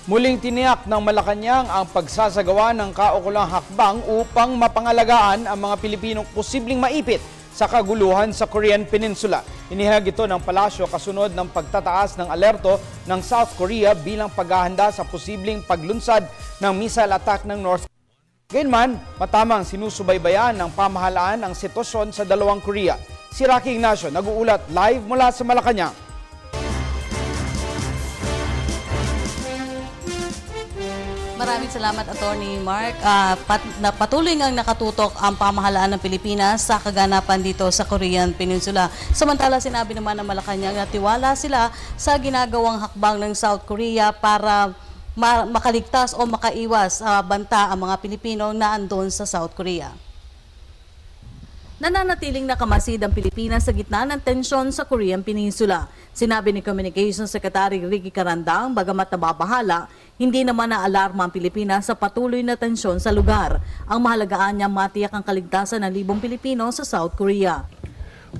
Muling tiniyak ng Malacanang ang pagsasagawa ng kaukulang hakbang upang mapangalagaan ang mga Pilipinong posibleng maipit sa kaguluhan sa Korean Peninsula. Inihayag ito ng palasyo kasunod ng pagtataas ng alerto ng South Korea bilang paghahanda sa posibleng paglunsad ng missile attack ng North Korea. Gayunman, matamang sinusubaybayan ng pamahalaan ang sitwasyon sa dalawang Korea. Si Rocky Ignacio nag-uulat live mula sa Malacanang. Maraming salamat, Attorney Mark. Patuloy ngang nakatutok ang pamahalaan ng Pilipinas sa kaganapan dito sa Korean Peninsula. Samantala, sinabi naman ng Malacanang na tiwala sila sa ginagawang hakbang ng South Korea para makaligtas o makaiwas banta ang mga Pilipino na andon sa South Korea. Nananatiling nakamasid ang Pilipinas sa gitna ng tensyon sa Korean Peninsula. Sinabi ni Communications Secretary Ricky Carandang, bagamat nababahala, hindi naman naalarma ang Pilipinas sa patuloy na tensyon sa lugar. Ang mahalagaan niya matiyak ang kaligtasan ng libong Pilipino sa South Korea.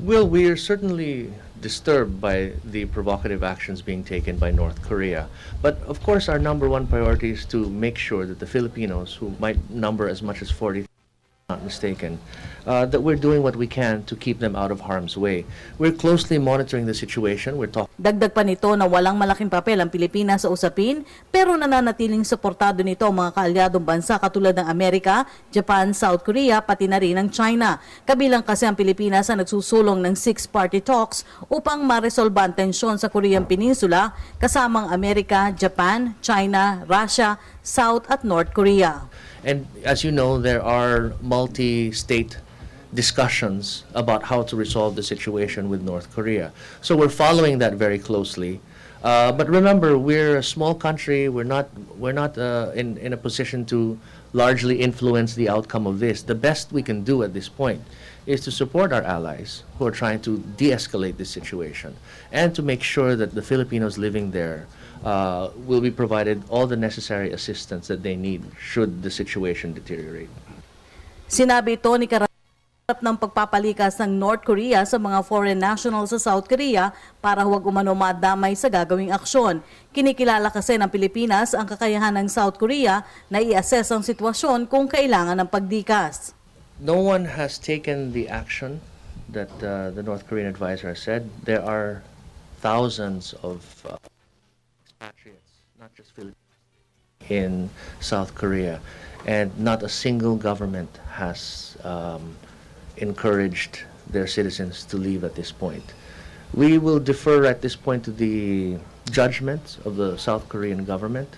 Well, we are certainly disturbed by the provocative actions being taken by North Korea. But of course, our number one priority is to make sure that the Filipinos, who might number as much as 40,000, not mistaken, that we're doing what we can to keep them out of harm's way. We're closely monitoring the situation. Dagdag pa nito na walang malaking papel ang Pilipinas sa usapin, pero nananatiling suportado nito ang mga kaalyadong bansa katulad ng Amerika, Japan, South Korea, pati na rin ang China. Kabilang kasi ang Pilipinas na nagsusulong ng six-party talks upang maresolba ang tensyon sa Korean Peninsula, kasamang Amerika, Japan, China, Russia, South at North Korea. And as you know, there are multi-state discussions about how to resolve the situation with North Korea. So we're following that very closely. But remember, we're a small country. We're not in a position to largely influence the outcome of this. The best we can do at this point is to support our allies who are trying to de-escalate this situation and to make sure that the Filipinos living there will be provided all the necessary assistance that they need should the situation deteriorate. Sinabi ito ni Karap ng pagpapalikas ng North Korea sa mga foreign nationals sa South Korea para huwag umano madamay sa gagawing aksyon. Kinikilala kasi ng Pilipinas ang kakayahan ng South Korea na i-assess ang sitwasyon kung kailangan ng pagdikas. No one has taken the action that the North Korean advisor has said. There are thousands of expatriates, not just Filipinos, in South Korea, and not a single government has encouraged their citizens to leave at this point. We will defer at this point to the judgment of the South Korean government,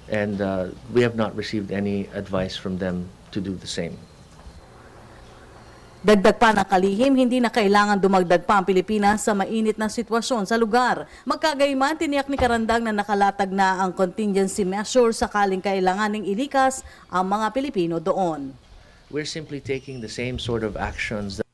and we have not received any advice from them to do the same. Dagdag pa ng kalihim, hindi na kailangan dumagdag pa ang Pilipinas sa mainit na sitwasyon sa lugar. Magkagayman, tiniyak ni Carandang na nakalatag na ang contingency measure sakaling kailanganing ilikas ang mga Pilipino doon. We're simply taking the same sort of actions that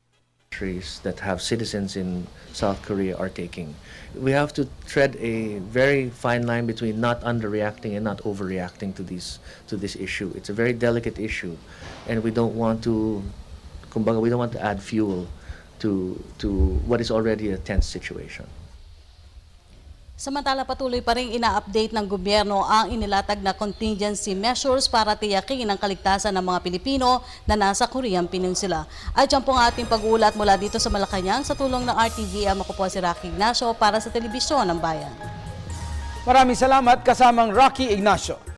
countries that have citizens in South Korea are taking. We have to tread a very fine line between not underreacting and not overreacting to this issue. It's a very delicate issue, and we don't want to add fuel to what is already a tense situation. Samantala, patuloy pa rin ina-update ng gobyerno ang inilatag na contingency measures para tiyakin ang kaligtasan ng mga Pilipino na nasa Korean Peninsula. At yan po ang ating pag-uulat mula dito sa Malacanang sa tulong ng RTVM. Ako po si Rocky Ignacio para sa Telebisyon ng Bayan. Maraming salamat kasamang Rocky Ignacio.